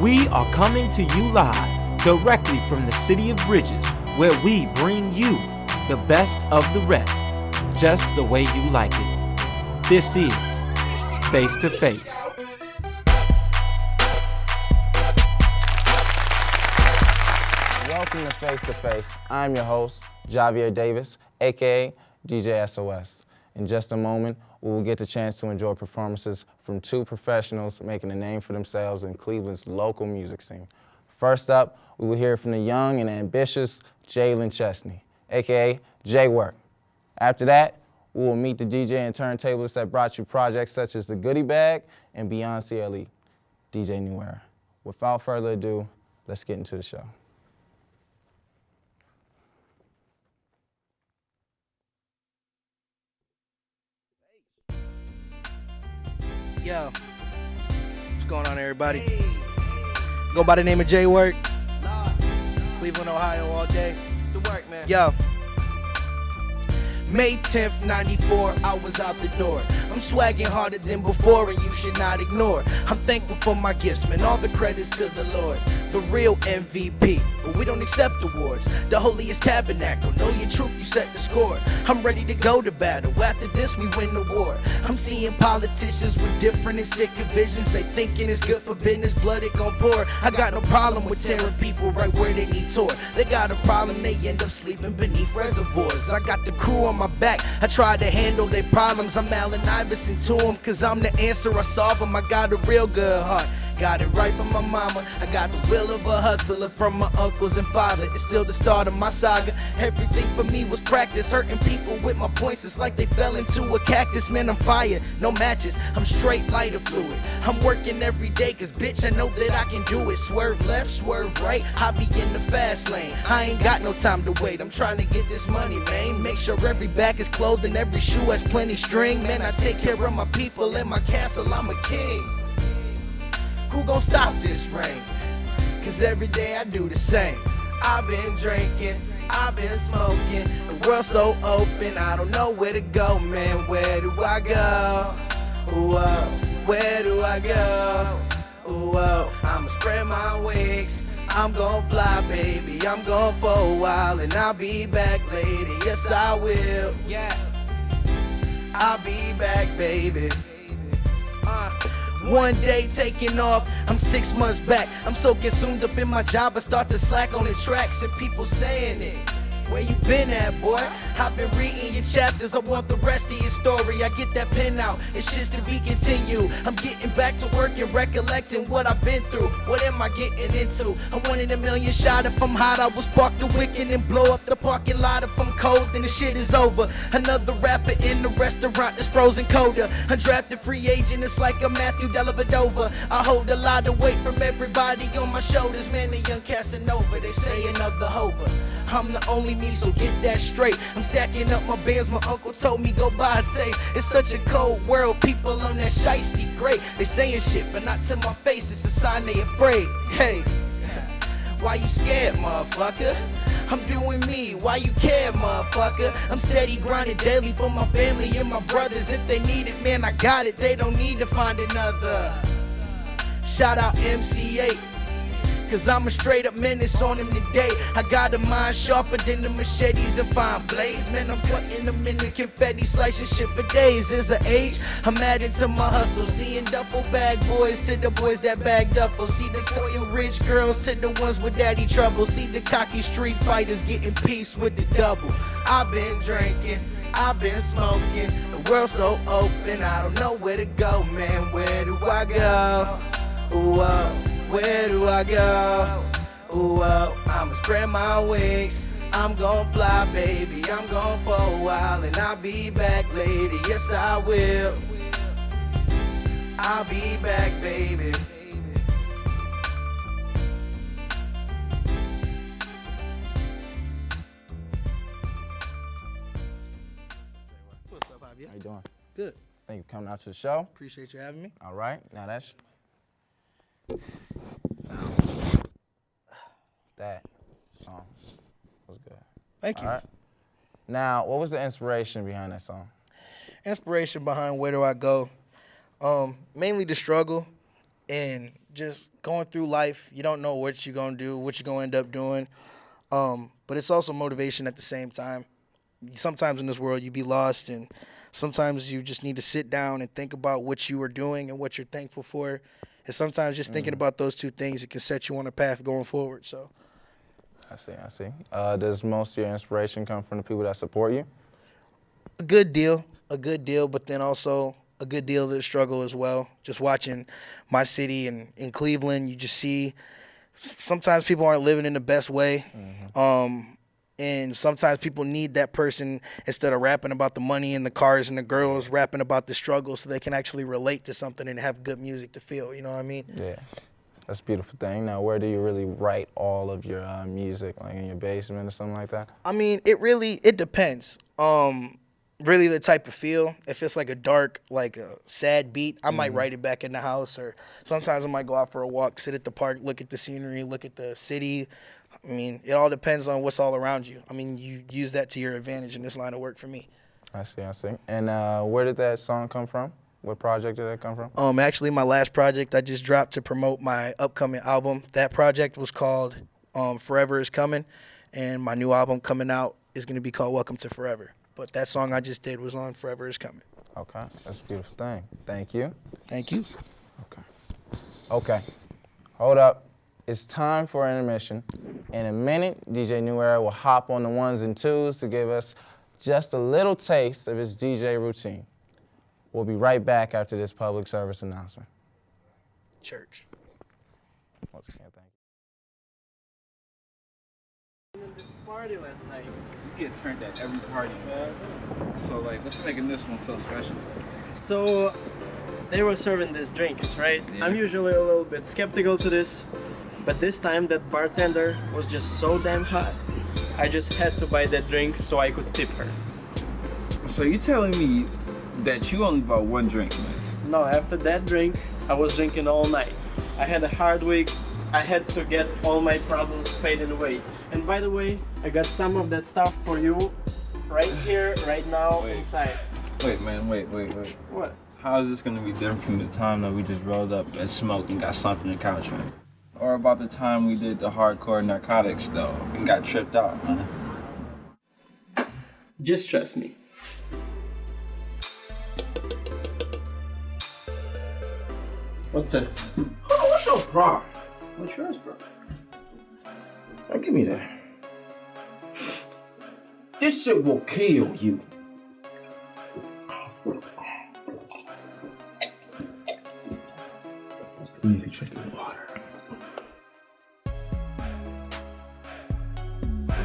We are coming to you live, directly from the city of Bridges, where we bring you the best of the rest, just the way you like it. This is Face to Face. Welcome to Face to Face. I'm your host, Javier Davis, a.k.a. DJ S.O.S. In just a moment, we will get the chance to enjoy performances from two professionals making a name for themselves in Cleveland's local music scene. First up, we will hear from the young and ambitious Jalen Chesney, a.k.a. J-Work. After that, we will meet the DJ and turntablists that brought you projects such as The Goodie Bag and Beyond CLE, DJ NuEra. Without further ado, let's get into the show. Yo, what's going on, everybody? Go by the name of J-Work. Cleveland, Ohio, all day. It's the work, man. Yo. May 10th, 94, I was out the door. I'm swagging harder than before, and you should not ignore. I'm thankful for my gifts, man, all the credits to the Lord. The real MVP, but we don't accept awards. The holiest tabernacle, know your truth, you set the score. I'm ready to go to battle, after this we win the war. I'm seeing politicians with different and sick visions. They thinking it's good for business, blood it gon' pour. I got no problem with tearing people right where they need tore. They got a problem, they end up sleeping beneath reservoirs. I got the crew on my back, I try to handle their problems. I'm Allen Iverson to them, cause I'm the answer, I solve them. I got a real good heart, got it right from my mama. I got the will of a hustler from my uncles and father. It's still the start of my saga. Everything for me was practice, hurting people with my points. It's like they fell into a cactus. Man, I'm fire, no matches, I'm straight lighter fluid. I'm working every day, cause bitch, I know that I can do it. Swerve left, swerve right, I be in the fast lane. I ain't got no time to wait, I'm trying to get this money, man. Make sure every back is clothed and every shoe has plenty string. Man, I take care of my people in my castle, I'm a king. Who gon' stop this rain? Cause every day I do the same. I've been drinking, I've been smoking. The world's so open, I don't know where to go, man. Where do I go? Ooh, oh, where do I go? Ooh, oh, I'ma spread my wings. I'm gon' fly, baby, I'm gone for a while, and I'll be back later, yes I will, yeah. I'll be back, baby. One day taking off, I'm 6 months back. I'm so consumed up in my job, I start to slack on the tracks and people saying it. Where you been at, boy? I've been reading your chapters, I want the rest of your story. I get that pen out, it's just to be continued. I'm getting back to work and recollecting what I've been through. What am I getting into? I'm 1 in a million shot. If I'm hot, I will spark the wicked and blow up the parking lot. If I'm cold, then the shit is over. Another rapper in the restaurant that's frozen colder. Undrafted free agent, it's like a Matthew Dellavedova. I hold a lot of weight from everybody on my shoulders. Man, the young Casanova, they say another hover. I'm the only me, so get that straight. I'm stacking up my bands, my uncle told me go buy a safe. It's such a cold world, people on that shiesty great. They saying shit, but not to my face, it's a sign they afraid. Hey, why you scared, motherfucker? I'm doing me, why you care, motherfucker? I'm steady grinding daily for my family and my brothers. If they need it, man, I got it, they don't need to find another. Shout out MC8, cause I'm a straight up menace on him today. I got a mind sharper than the machetes and fine blades. Man, I'm cutting them in the confetti, slicing shit for days. There's an age, I'm adding to my hustle. Seeing duffel bag boys to the boys that bag duffel. See the spoiled rich girls to the ones with daddy trouble. See the cocky street fighters getting peace with the double. I've been drinking, I've been smoking. The world's so open, I don't know where to go, man. Where do I go? Ooh, oh. Where do I go? Ooh, oh, I'ma spread my wings. I'm gon' fly, baby, I'm gone for a while, and I'll be back later, yes I will. I'll be back, baby. What's up, Javier? How you doing? Good. Thank you for coming out to the show. Appreciate you having me. All right, now that song was good. Thank you. All right. Now, what was the inspiration behind that song? Inspiration behind Where Do I Go? Mainly the struggle. and just going through life. You don't know what you're going to do, what you're going to end up doing. But it's also motivation at the same time. Sometimes in this world you be lost, and sometimes you just need to sit down and think about what you are doing and what you're thankful for. And sometimes just thinking about those two things, it can set you on a path going forward. So, I see. Does most of your inspiration come from the people that support you? a good deal, but then also a good deal of the struggle as well. Just watching my city and in Cleveland, you just see sometimes people aren't living in the best way. And sometimes people need that person, instead of rapping about the money and the cars and the girls, rapping about the struggle so they can actually relate to something and have good music to feel, you know what I mean? Yeah, that's a beautiful thing. Now, where do you really write all of your music, like in your basement or something like that? I mean, it depends. Really the type of feel. If it's like a dark, like a sad beat, I might write it back in the house, or sometimes I might go out for a walk, sit at the park, look at the scenery, look at the city. I mean, it all depends on what's all around you. I mean, you use that to your advantage in this line of work for me. I see. And where did that song come from? What project did that come from? Actually, my last project I just dropped to promote my upcoming album. That project was called Forever Is Coming, and my new album coming out is going to be called Welcome to Forever. But that song I just did was on Forever Is Coming. Okay, that's a beautiful thing. Thank you. Thank you. Okay, hold up. It's time for intermission. In a minute, DJ NuEra will hop on the ones and twos to give us just a little taste of his DJ routine. We'll be right back after this public service announcement. Church. Once again, thank you. This party last night. You get turned at every party, man. So, like, what's making this one so special? So, they were serving these drinks, right? Yeah. I'm usually a little bit skeptical to this, but this time that bartender was just so damn hot. I just had to buy that drink so I could tip her. So you telling me that you only bought one drink, man? No, after that drink, I was drinking all night. I had a hard week. I had to get all my problems faded away. And by the way, I got some of that stuff for you right here, right now, inside. Wait, man, wait. What? How is this gonna be different from the time that we just rolled up and smoked and got something in the couch, man? Or about the time we did the hardcore narcotics, though, and got tripped out, man? Just trust me. What the? Oh, what's your problem? What's yours, bro? Now, give me that. This shit will kill you. You need to drink the water.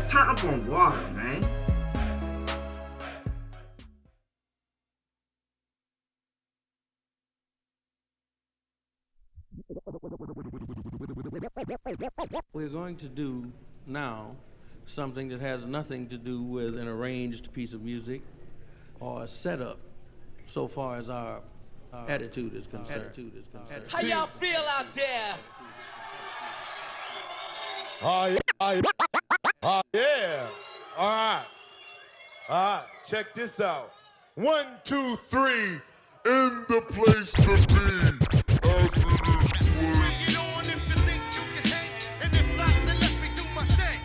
Time for water, man. We're going to do now something that has nothing to do with an arranged piece of music or a setup so far as our attitude is concerned. How y'all feel out there? Yeah. All right. Check this out. 1, 2, 3. In the place to be. Bring it on if you think you can hang, and if not, then let me do my thing.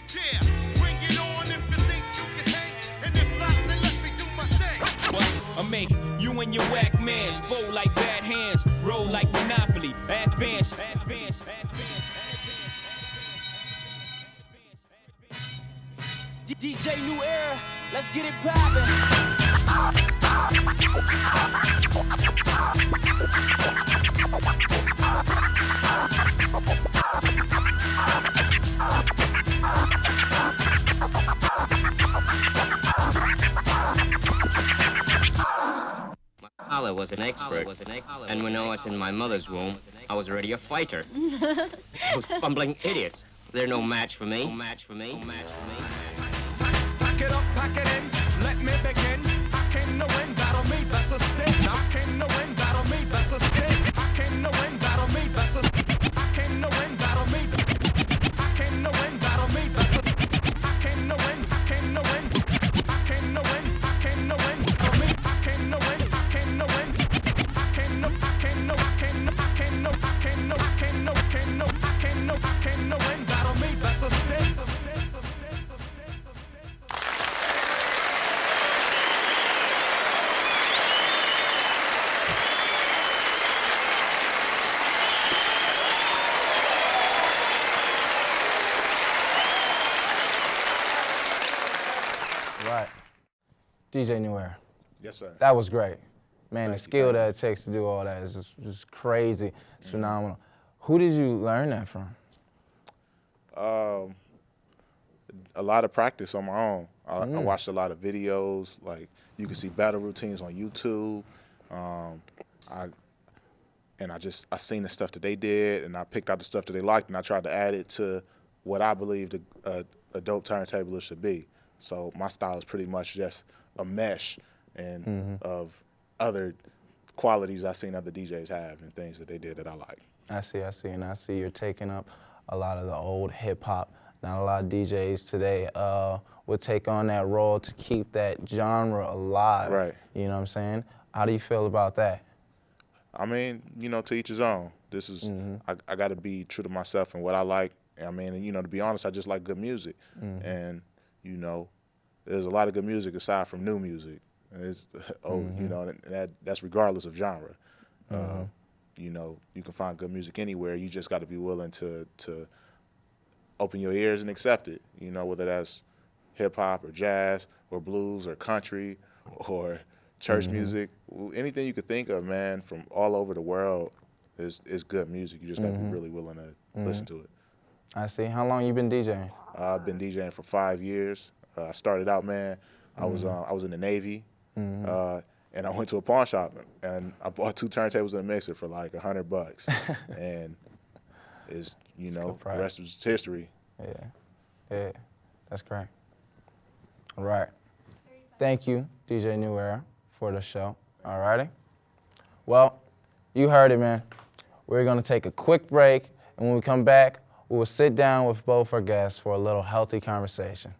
Yeah. Bring it on if you think you can hang, and if not, then let me do my thing. Well, I make you and your whack mans fold like bad hands, roll like Monopoly, advance. DJ NuEra, let's get it poppin'. My father was an expert, and when I was in my mother's womb, I was already a fighter. Those bumbling idiots. They're no match for me. Pack it up, pack it in, let me begin. I came to win, battle me, that's a sin. I came to win, battle me, that's a sin. I came to win, battle me, that's a sin. I came to win, battle me. I came to win, battle me, that's a I came to win, I came to win. I came to win, I came to win, battle me. I came to win, I came to win. I came to DJ NuEra. Yes, sir. That was great. Man, Thank the skill you. that it takes to do all that is just crazy. It's phenomenal. Who did you learn that from? A lot of practice on my own. I watched a lot of videos. Like, you can see battle routines on YouTube. I seen the stuff that they did, and I picked out the stuff that they liked, and I tried to add it to what I believed a dope turntablist should be. So my style is pretty much just a mesh of other qualities I've seen other DJs have and things that they did that I like. I see, and I see you're taking up a lot of the old hip hop. Not a lot of DJs today would take on that role to keep that genre alive. Right. You know what I'm saying? How do you feel about that? I mean, you know, to each his own. This is, I got to be true to myself and what I like. I mean, you know, to be honest, I just like good music. And, you know, there's a lot of good music aside from new music. It's, you know, and that's regardless of genre. You know, you can find good music anywhere. You just got to be willing to open your ears and accept it. You know, whether that's hip hop or jazz or blues or country or church music, anything you could think of, man, from all over the world is good music. You just got to be really willing to listen to it. I see. How long you been DJing? I've been DJing for 5 years. I started out, man, I was in the Navy, and I went to a pawn shop and I bought 2 turntables and a mixer for like $100, and it's, you know, the rest is history. Yeah, that's great. All right. Thank you, DJ NuEra, for the show. All righty. Well, you heard it, man. We're gonna take a quick break, and when we come back, we will sit down with both our guests for a little healthy conversation.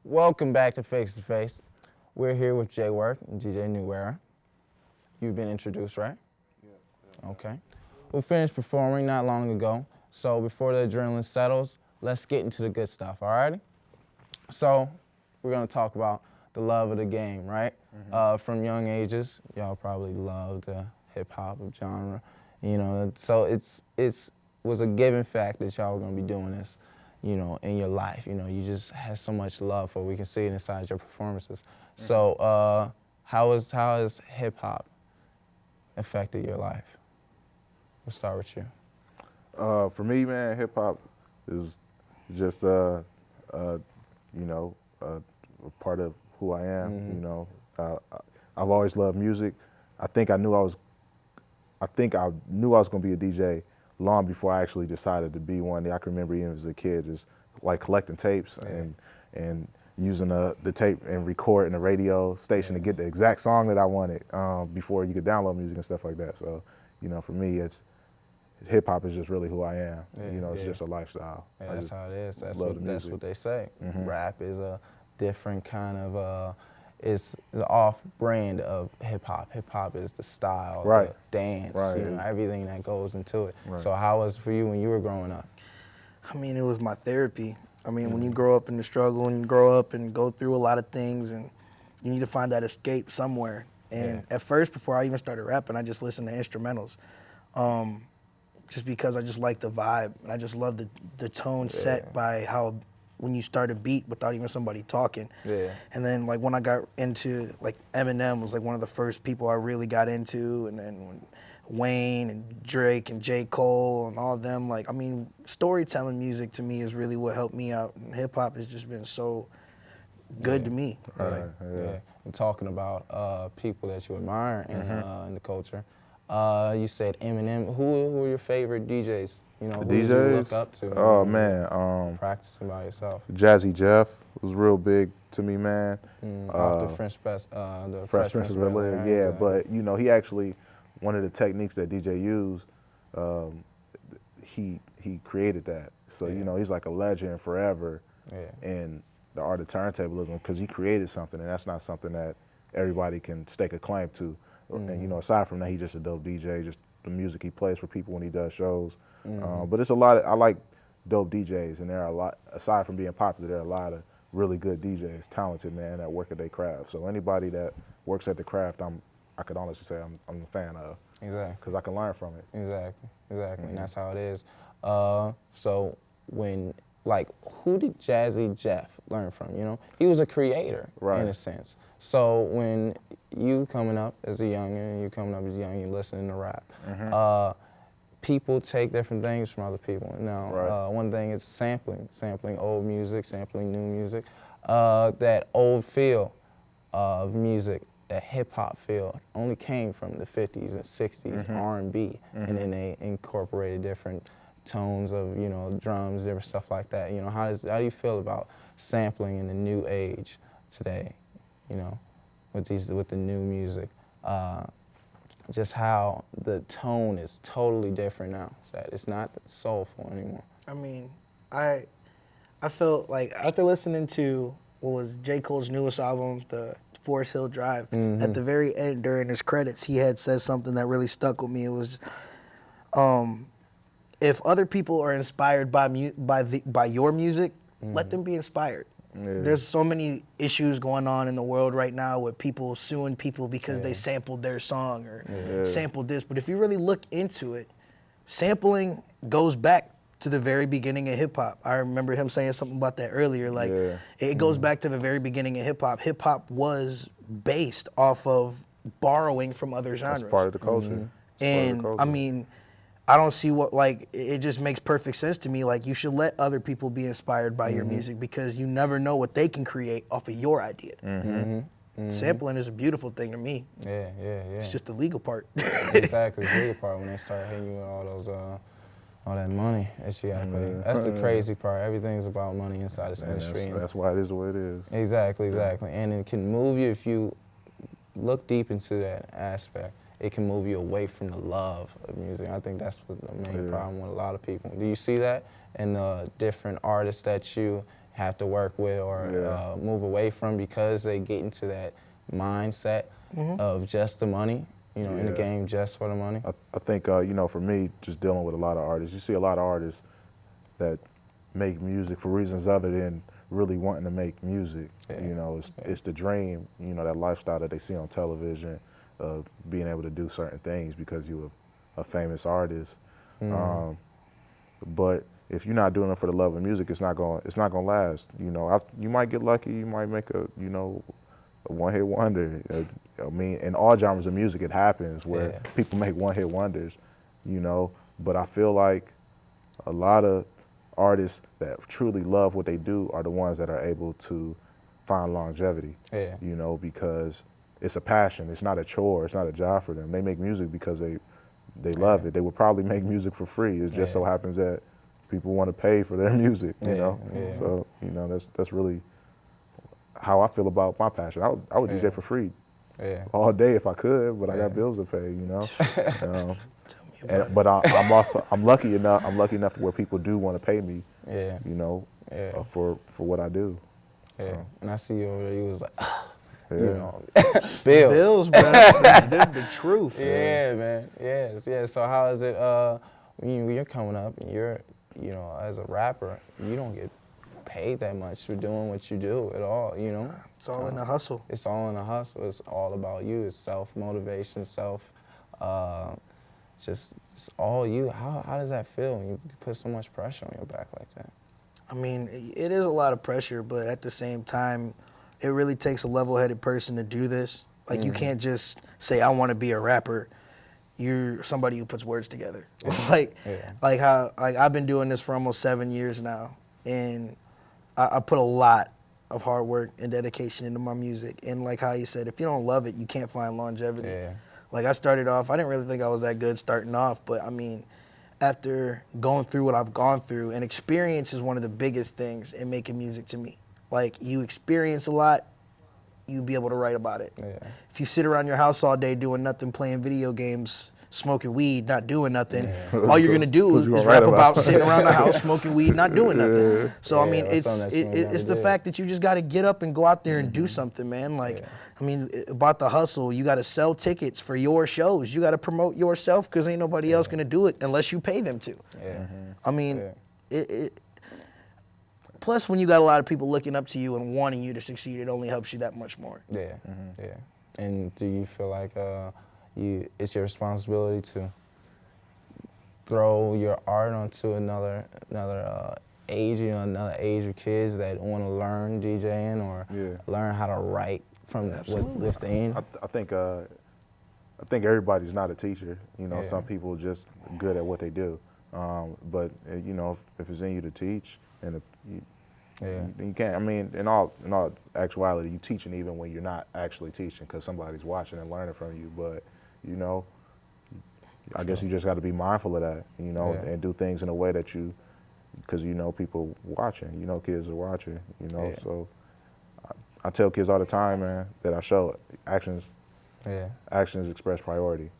Welcome back to Face2Face. We're here with J-Work and DJ NuEra. You've been introduced, right? Yeah. Okay. We finished performing not long ago, so before the adrenaline settles, let's get into the good stuff, all righty? So we're gonna talk about the love of the game, right? From young ages, y'all probably loved the hip-hop genre, you know, so it was a given fact that y'all were gonna be doing this, you know, in your life. You know, you just had so much love for it. We can see it inside your performances. So how has hip-hop affected your life? We'll start with you. For me, man, hip-hop is just, you know, a part of who I am, you know. I've always loved music. I think I knew I was gonna be a DJ long before I actually decided to be one. I can remember even as a kid just like collecting tapes and using the tape and recording the radio station to get the exact song that I wanted before you could download music and stuff like that. So, you know, for me, hip hop is just really who I am. You know, it's just a lifestyle. Yeah, that's how it is. That's what they say. Rap is a different kind of it's off-brand of hip-hop. Hip-hop is the style, the dance, you know, everything that goes into it. So how was it for you when you were growing up? I mean, it was my therapy. I mean, when you grow up in the struggle and you grow up and go through a lot of things and you need to find that escape somewhere. And at first, before I even started rapping, I just listened to instrumentals. Just because I just like the vibe and I just love the tone set by how when you start a beat without even somebody talking. And then like when I got into, like Eminem was like one of the first people I really got into, and then when Wayne and Drake and J. Cole and all of them, like, I mean, storytelling music to me is really what helped me out, and hip hop has just been so good to me. And talking about people that you admire in the culture, you said Eminem. Who are your favorite DJs You know, who The did you look DJs? up to? Oh, you know, man. Practicing by yourself. Jazzy Jeff was real big to me, man. Off the Fresh Prince of Bel-Air, yeah. But, you know, he actually, one of the techniques that DJ used, he created that. So, you know, he's like a legend forever in the art of turntablism because he created something, and that's not something that everybody can stake a claim to. And, you know, aside from that, he's just a dope DJ, just the music he plays for people when he does shows. But it's a lot I like dope DJs, and there are a lot, aside from being popular, there are a lot of really good DJs, talented, man, that work at their craft. So anybody that works at the craft, I could honestly say I'm a fan of. Exactly. Because I can learn from it. Exactly. And that's how it is. So when, like, who did Jazzy Jeff learn from, you know? He was a creator, in a sense. So when you coming up as a youngin', you listening to rap, people take different things from other people. Now, one thing is sampling old music, sampling new music. That old feel of music, that hip-hop feel, only came from the 50s and 60s, R&B, and then they incorporated different tones of, you know, drums, different stuff like that. You know, how do you feel about sampling in the new age today, you know, with the new music? Just how the tone is totally different now. It's not soulful anymore. I mean, I felt like after listening to what was J. Cole's newest album, the Forest Hill Drive, at the very end during his credits, he had said something that really stuck with me. It was, if other people are inspired by your music, let them be inspired. There's so many issues going on in the world right now with people suing people because they sampled their song or sampled this. But if you really look into it, sampling goes back to the very beginning of hip hop. I remember him saying something about that earlier. Like, it goes back to the very beginning of hip hop. Hip hop was based off of borrowing from other genres. That's part of the culture. And I mean, I don't see what, like, it just makes perfect sense to me. Like, you should let other people be inspired by your music because you never know what they can create off of your idea. Sampling is a beautiful thing to me. Yeah. It's just the legal part. Exactly, the legal part when they start hitting you with all those, all that money that you gotta pay. That's the crazy part. Everything's about money inside this industry. That's why it is the way it is. Exactly. And it can move you if you look deep into that aspect. It can move you away from the love of music. I think that's what the main problem with a lot of people. Do you see that in the different artists that you have to work with or move away from because they get into that mindset of just the money, you know, in the game just for the money? I think, you know, for me, just dealing with a lot of artists, you see a lot of artists that make music for reasons other than really wanting to make music. You know, it's the dream, you know, that lifestyle that they see on television, of being able to do certain things because you're a famous artist. But if you're not doing it for the love of music, it's not gonna last. You know, you might get lucky, you might make a one-hit wonder. I mean, in all genres of music, it happens where people make one-hit wonders. You know, but I feel like a lot of artists that truly love what they do are the ones that are able to find longevity. You know, because it's a passion. It's not a chore. It's not a job for them. They make music because they love it. They would probably make music for free. It just so happens that people want to pay for their music, you know? So, you know, that's really how I feel about my passion. I would DJ for free all day if I could, but I got bills to pay, you know? But I'm lucky enough to where people do want to pay me, you know, for what I do. So. And I see you over there, you was like, you know, bills, bro. They're the truth. Yeah, man. Yeah. So how is it when you're coming up and you're, you know, as a rapper, you don't get paid that much for doing what you do at all, you know? It's all in the hustle. It's all in the hustle. It's all about you. It's self-motivation, just all you. How does that feel when you put so much pressure on your back like that? I mean, it is a lot of pressure, but at the same time, it really takes a level-headed person to do this. Like, you can't just say, I want to be a rapper. You're somebody who puts words together. Like I've been doing this for almost 7 years now, and I put a lot of hard work and dedication into my music. And like how you said, if you don't love it, you can't find longevity. Like, I started off, I didn't really think I was that good starting off, but I mean, after going through what I've gone through, and experience is one of the biggest things in making music to me. Like, you experience a lot, you be able to write about it. Yeah. If you sit around your house all day doing nothing, playing video games, smoking weed, not doing nothing, all you're gonna do is rap about sitting around the house, smoking weed, not doing nothing. So I mean, it's the fact that you just gotta get up and go out there and do something, man. Like, I mean, about the hustle, you gotta sell tickets for your shows. You gotta promote yourself, because ain't nobody else gonna do it unless you pay them to. I mean, plus when you got a lot of people looking up to you and wanting you to succeed, it only helps you that much more. Yeah. And do you feel like it's your responsibility to throw your art onto another age, another age of kids that want to learn DJing or learn how to write from within? I think everybody's not a teacher. You know, some people are just good at what they do. But you know, if it's in you to teach, and you can't. I mean, in all actuality, you teaching even when you're not actually teaching, because somebody's watching and learning from you. But you know, I guess you just got to be mindful of that, you know, and do things in a way that because you know people watching, you know kids are watching, you know. So I tell kids all the time, man, that I show actions express priority.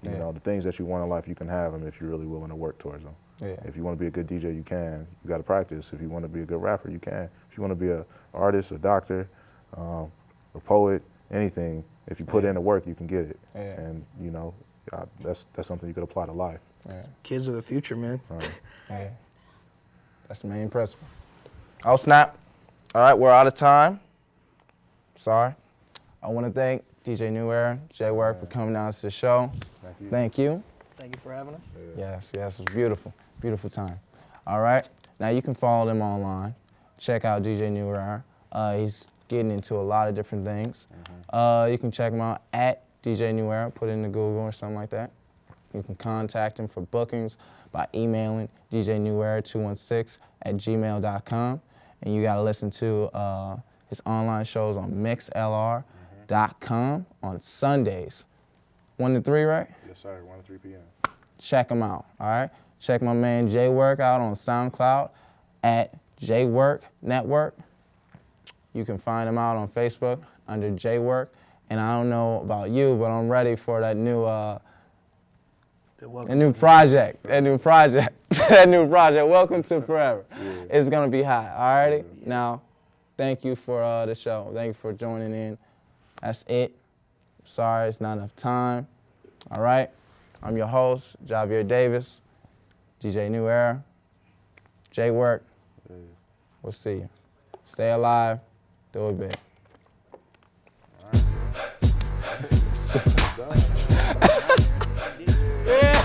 You know, the things that you want in life, you can have them if you're really willing to work towards them. If you want to be a good DJ, you can. You got to practice. If you want to be a good rapper, you can. If you want to be an artist, a doctor, a poet, anything, if you put in the work, you can get it. And you know, that's something you could apply to life. Kids are the future, man. That's the main principle. Oh snap! All right, we're out of time. Sorry. I want to thank DJ NuEra, J-Work for coming down to the show. Thank you. Thank you for having us. Yes, it was beautiful, beautiful time. All right, now you can follow them online. Check out DJ NuEra. He's getting into a lot of different things. You can check him out at DJ NuEra, put it into Google or something like that. You can contact him for bookings by emailing djnuera216@gmail.com. And you gotta listen to his online shows on mixlr.com on Sundays. 1 to 3, right? Yes, sir, 1 to 3 p.m. Check him out, all right? Check my man J-Work out on SoundCloud at J-Work Network. You can find him out on Facebook under J-Work. And I don't know about you, but I'm ready for that new project. Welcome to Forever. It's gonna be hot, all righty? Now, thank you for the show. Thank you for joining in. That's it. Sorry, it's not enough time. All right, I'm your host, Javier Davis, DJ NuEra, J-Work. We'll see you. Stay alive, do it big. Yeah.